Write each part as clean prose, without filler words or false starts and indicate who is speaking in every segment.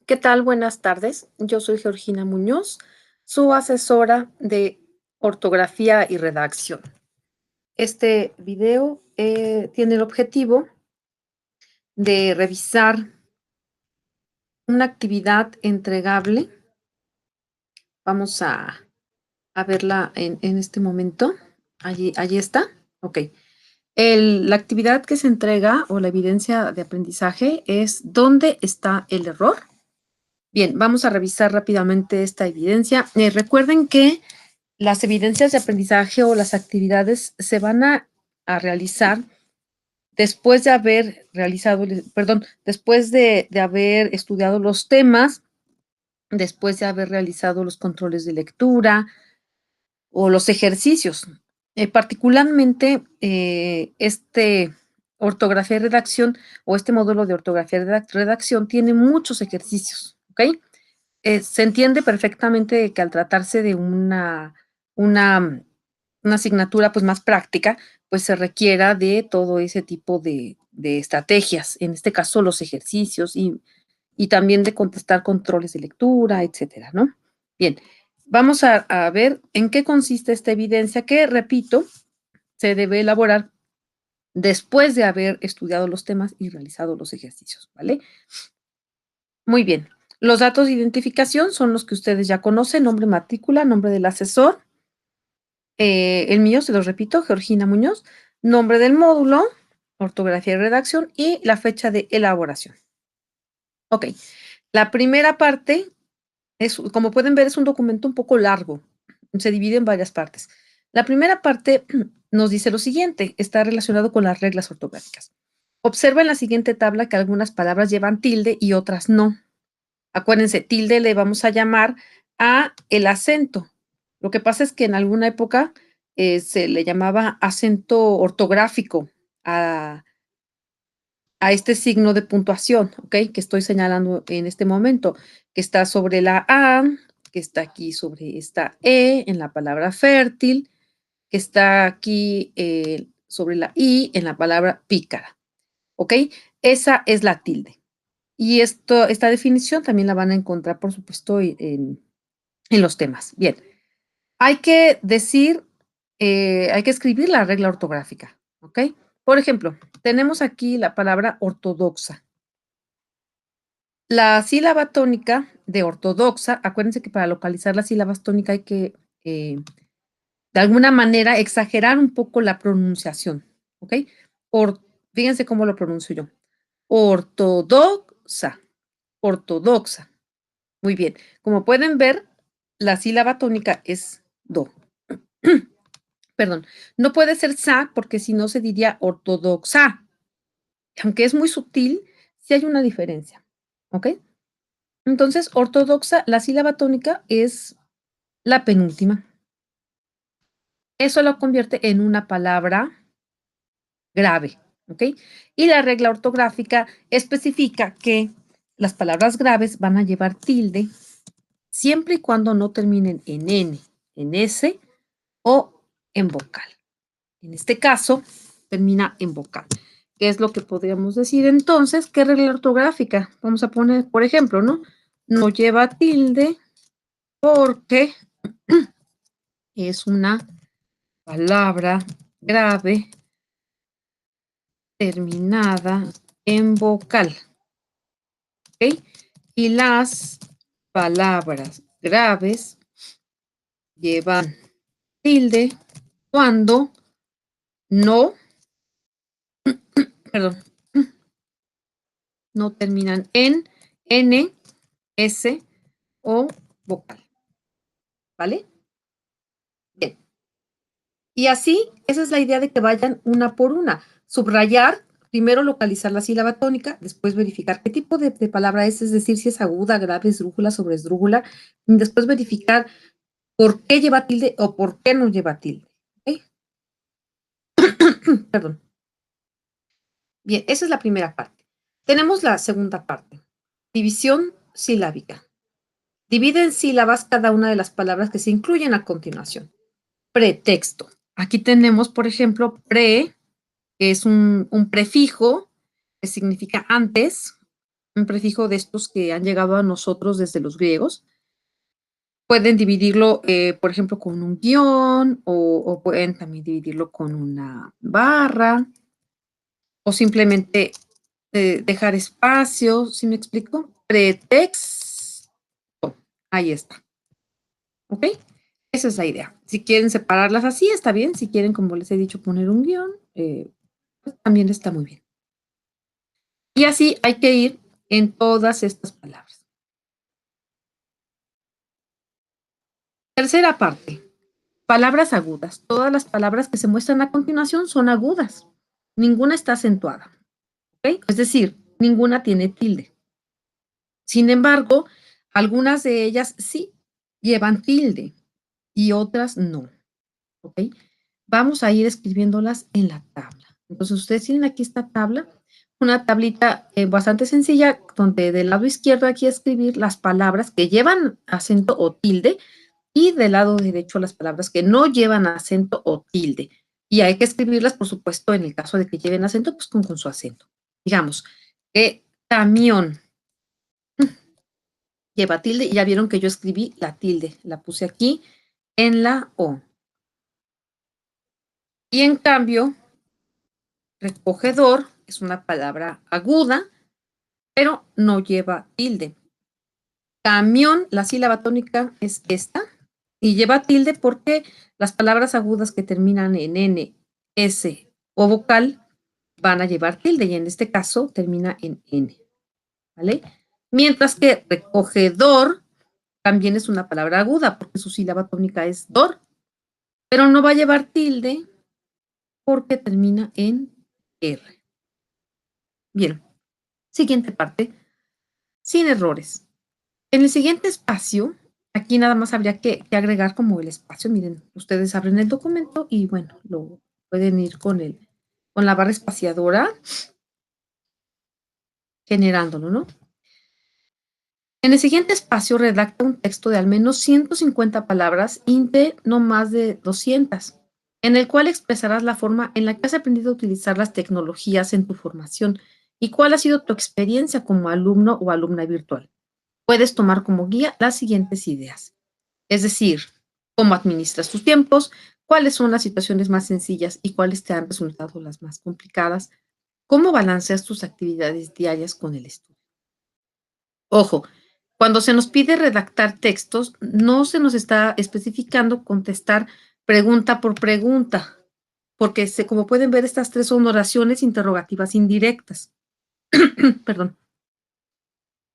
Speaker 1: ¿Qué tal? Buenas tardes. Yo soy Georgina Muñoz, su asesora de ortografía y redacción. Este video tiene el objetivo de revisar una actividad entregable. Vamos a verla en este momento. Allí está. Ok. La actividad que se entrega o la evidencia de aprendizaje es ¿dónde está el error? Bien, vamos a revisar rápidamente esta evidencia. Recuerden que las evidencias de aprendizaje o las actividades se van a realizar después de haber realizado, después de haber estudiado los temas, después de haber realizado los controles de lectura o los ejercicios. Particularmente, este ortografía y redacción o este módulo de ortografía y redacción tiene muchos ejercicios, ¿ok? Se entiende perfectamente que al tratarse de una una asignatura, pues, más práctica, pues, se requiera de todo ese tipo de estrategias, en este caso, los ejercicios y también de contestar controles de lectura, etcétera, ¿no? Bien, vamos a ver en qué consiste esta evidencia que, repito, se debe elaborar después de haber estudiado los temas y realizado los ejercicios, ¿vale? Muy bien. Los datos de identificación son los que ustedes ya conocen, nombre, matrícula, nombre del asesor. El mío, se los repito, Georgina Muñoz, nombre del módulo, ortografía y redacción y la fecha de elaboración. Ok, la primera parte es, como pueden ver, es un documento un poco largo, se divide en varias partes. La primera parte nos dice lo siguiente, está relacionado con las reglas ortográficas. Observa en la siguiente tabla que algunas palabras llevan tilde y otras no. Acuérdense, tilde le vamos a llamar a el acento. Lo que pasa es que en alguna época se le llamaba acento ortográfico a, a este signo de puntuación, ¿ok? Que estoy señalando en este momento, que está sobre la A, que está aquí sobre esta E en la palabra fértil, que está aquí sobre la I en la palabra pícara, ¿ok? Esa es la tilde. Y esta definición también la van a encontrar, por supuesto, en los temas. Bien, hay que decir, hay que escribir la regla ortográfica, ¿ok? Por ejemplo, tenemos aquí la palabra ortodoxa. La sílaba tónica de ortodoxa, acuérdense que para localizar las sílabas tónicas hay que, de alguna manera, exagerar un poco la pronunciación, ¿ok? Fíjense cómo lo pronuncio yo. Ortodoxa, ortodoxa. Muy bien. Como pueden ver, la sílaba tónica es do. Perdón. No puede ser sa porque si no se diría ortodoxa. Aunque es muy sutil, sí hay una diferencia. ¿Ok? Entonces, ortodoxa, la sílaba tónica es la penúltima. Eso lo convierte en una palabra grave. ¿Ok? Y la regla ortográfica especifica que las palabras graves van a llevar tilde siempre y cuando no terminen en N, en S o en vocal. En este caso, termina en vocal. ¿Qué es lo que podríamos decir entonces? ¿Qué regla ortográfica? Vamos a poner, por ejemplo, ¿no? No lleva tilde porque es una palabra grave terminada en vocal. ¿Ok? Y las palabras graves llevan tilde cuando no, perdón, no terminan en N, S o vocal, ¿vale? Bien. Y así, esa es la idea de que vayan una por una. Subrayar, primero localizar la sílaba tónica, después verificar qué tipo de palabra es decir, si es aguda, grave, esdrújula, sobresdrújula, y después verificar por qué lleva tilde o por qué no lleva tilde. ¿Ok? Perdón. Bien, esa es la primera parte. Tenemos la segunda parte. División silábica. Divide en sílabas cada una de las palabras que se incluyen a continuación. Pretexto. Aquí tenemos, por ejemplo, pre, que es un prefijo que significa antes, un prefijo de estos que han llegado a nosotros desde los griegos. Pueden dividirlo, por ejemplo, con un guión o pueden también dividirlo con una barra o simplemente dejar espacio, ¿sí me explico? Pretexto. Ahí está, ¿ok? Esa es la idea. Si quieren separarlas así, está bien. Si quieren, como les he dicho, poner un guión, pues también está muy bien. Y así hay que ir en todas estas palabras. Tercera parte, palabras agudas. Todas las palabras que se muestran a continuación son agudas. Ninguna está acentuada, ¿ok? Es decir, ninguna tiene tilde. Sin embargo, algunas de ellas sí llevan tilde y otras no, ¿ok? Vamos a ir escribiéndolas en la tabla. Entonces, ustedes tienen aquí esta tabla, una tablita bastante sencilla, donde del lado izquierdo aquí escribir las palabras que llevan acento o tilde y del lado derecho las palabras que no llevan acento o tilde. Y hay que escribirlas, por supuesto, en el caso de que lleven acento, pues con su acento. Digamos, camión lleva tilde y ya vieron que yo escribí la tilde, la puse aquí en la O. Y en cambio, recogedor es una palabra aguda, pero no lleva tilde. Camión, la sílaba tónica es esta y lleva tilde porque las palabras agudas que terminan en N, S o vocal van a llevar tilde y en este caso termina en N, ¿vale? Mientras que recogedor también es una palabra aguda porque su sílaba tónica es dor, pero no va a llevar tilde porque termina en R. Bien, siguiente parte, sin errores. En el siguiente espacio, aquí nada más habría que agregar como el espacio. Miren, ustedes abren el documento y bueno, lo pueden ir con la barra espaciadora generándolo, ¿no? En el siguiente espacio redacta un texto de al menos 150 palabras y de no más de 200, en el cual expresarás la forma en la que has aprendido a utilizar las tecnologías en tu formación y cuál ha sido tu experiencia como alumno o alumna virtual. Puedes tomar como guía las siguientes ideas. Es decir, cómo administras tus tiempos, cuáles son las situaciones más sencillas y cuáles te han resultado las más complicadas, cómo balanceas tus actividades diarias con el estudio. Ojo, cuando se nos pide redactar textos, no se nos está especificando contestar pregunta por pregunta, porque como pueden ver, estas tres son oraciones interrogativas indirectas. Perdón.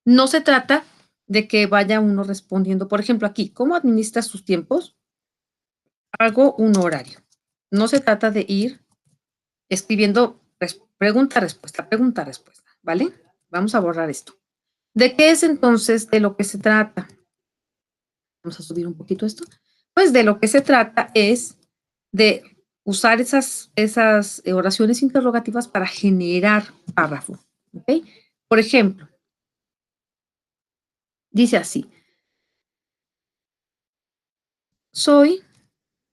Speaker 1: No se trata de que vaya uno respondiendo, por ejemplo, aquí, ¿cómo administras tus tiempos? Hago un horario. No se trata de ir escribiendo pregunta, respuesta, ¿vale? Vamos a borrar esto. ¿De qué es entonces de lo que se trata? Vamos a subir un poquito esto. Pues de lo que se trata es de usar esas oraciones interrogativas para generar párrafo, ¿ok? Por ejemplo, dice así,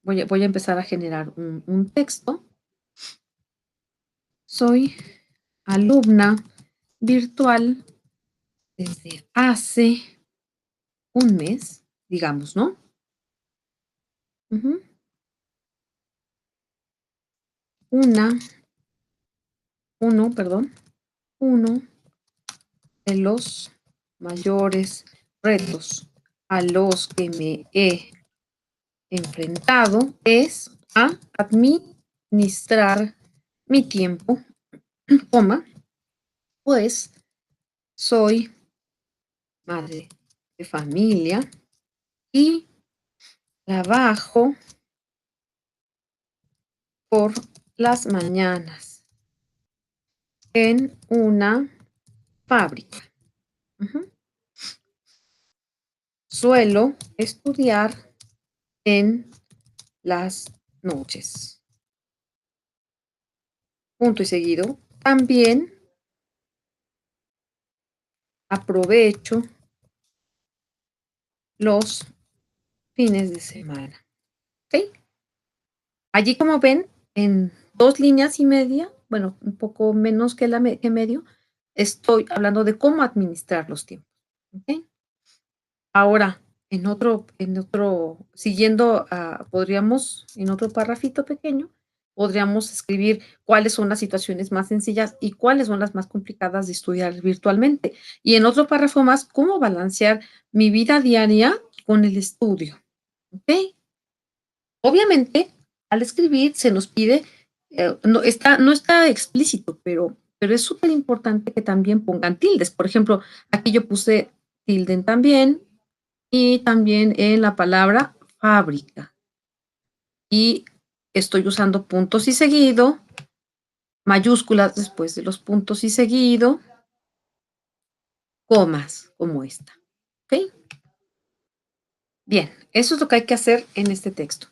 Speaker 1: voy a empezar a generar un texto. Soy alumna virtual desde hace un mes, digamos, ¿no? Ujú. Una, perdón, uno de los mayores retos a los que me he enfrentado es a administrar mi tiempo, coma, pues soy madre de familia y trabajo por las mañanas en una fábrica. Ujú. Suelo estudiar en las noches. Punto y seguido. También aprovecho los fines de semana. ¿Ok? Allí, como ven, en 2 líneas y media, bueno, un poco menos que medio, Estoy hablando de cómo administrar los tiempos, ¿ok? Ahora, siguiendo, podríamos, en otro parrafito pequeño, podríamos escribir cuáles son las situaciones más sencillas y cuáles son las más complicadas de estudiar virtualmente. Y en otro párrafo más, cómo balancear mi vida diaria con el estudio, ¿ok? Obviamente, al escribir se nos pide, no está explícito, pero es súper importante que también pongan tildes. Por ejemplo, aquí yo puse tilden también y también en la palabra fábrica. Y estoy usando puntos y seguido, mayúsculas después de los puntos y seguido, comas como esta. ¿Ok? Bien, eso es lo que hay que hacer en este texto.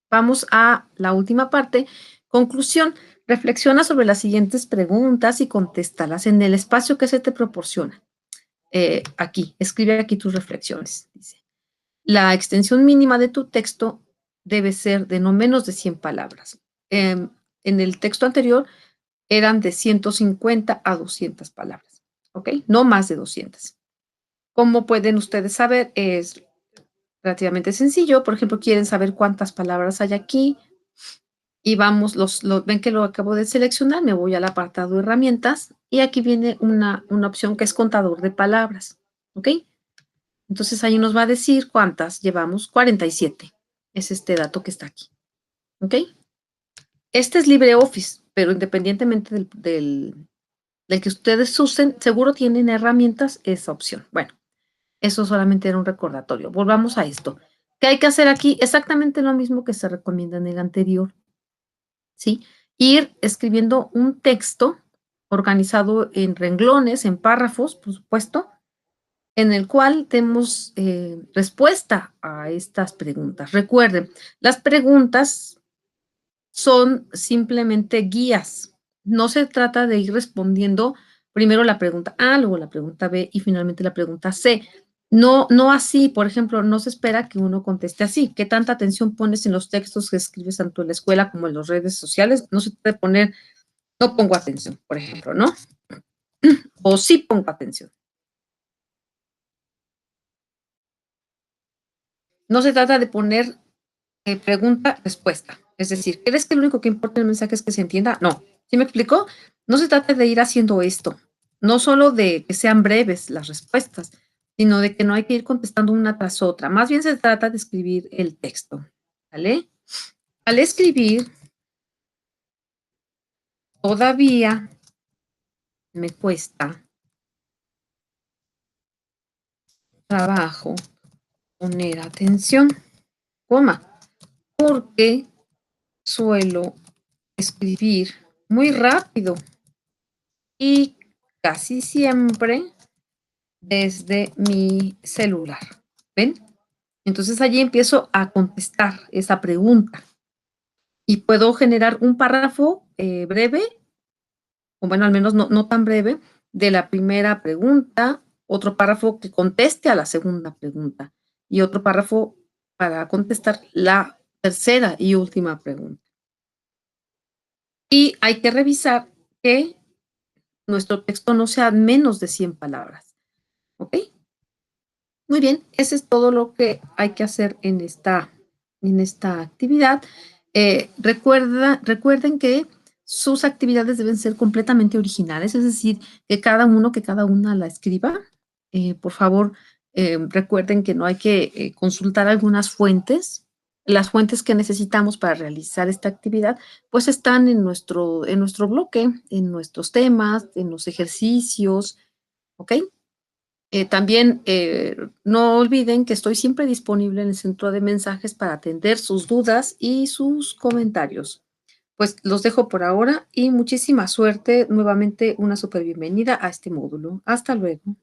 Speaker 1: Vamos a la última parte. Conclusión. Reflexiona sobre las siguientes preguntas y contéstalas en el espacio que se te proporciona. Aquí, escribe aquí tus reflexiones. Dice, la extensión mínima de tu texto debe ser de no menos de 100 palabras. En el texto anterior eran de 150 a 200 palabras, ¿ok? No más de 200. Como pueden ustedes saber, es relativamente sencillo. Por ejemplo, quieren saber cuántas palabras hay aquí y vamos, ven que lo acabo de seleccionar, me voy al apartado de herramientas y aquí viene una opción que es contador de palabras, ¿ok? Entonces ahí nos va a decir cuántas llevamos, 47. Es este dato que está aquí, ¿ok? Este es LibreOffice, pero independientemente del que ustedes usen, seguro tienen herramientas esa opción. Bueno, eso solamente era un recordatorio. Volvamos a esto. ¿Qué hay que hacer aquí? Exactamente lo mismo que se recomienda en el anterior, ¿sí? Ir escribiendo un texto organizado en renglones, en párrafos, por supuesto, en el cual demos respuesta a estas preguntas. Recuerden, las preguntas son simplemente guías. No se trata de ir respondiendo primero la pregunta A, luego la pregunta B y finalmente la pregunta C. No, no así, por ejemplo, no se espera que uno conteste así. ¿Qué tanta atención pones en los textos que escribes tanto en la escuela como en las redes sociales? No se puede poner, no pongo atención, por ejemplo, ¿no? O sí pongo atención. No se trata de poner pregunta, respuesta. Es decir, ¿crees que lo único que importa en el mensaje es que se entienda? No. ¿Sí me explico? No se trata de ir haciendo esto. No solo de que sean breves las respuestas, sino de que no hay que ir contestando una tras otra. Más bien se trata de escribir el texto. ¿Vale? Al escribir, todavía me cuesta trabajo poner atención, coma, porque suelo escribir muy rápido y casi siempre desde mi celular. ¿Ven? Entonces allí empiezo a contestar esa pregunta y puedo generar un párrafo breve, o bueno, al menos no tan breve, de la primera pregunta, otro párrafo que conteste a la segunda pregunta y otro párrafo para contestar la tercera y última pregunta. Y hay que revisar que nuestro texto no sea menos de 100 palabras. ¿Ok? Muy bien, ese es todo lo que hay que hacer en esta actividad. Recuerden que sus actividades deben ser completamente originales, es decir, que cada una la escriba. Por favor, recuerden que no hay que consultar algunas fuentes. Las fuentes que necesitamos para realizar esta actividad, pues están en nuestro bloque, en nuestros temas, en los ejercicios, ¿ok? También no olviden que estoy siempre disponible en el centro de mensajes para atender sus dudas y sus comentarios. Pues los dejo por ahora y muchísima suerte. Nuevamente una súper bienvenida a este módulo. Hasta luego.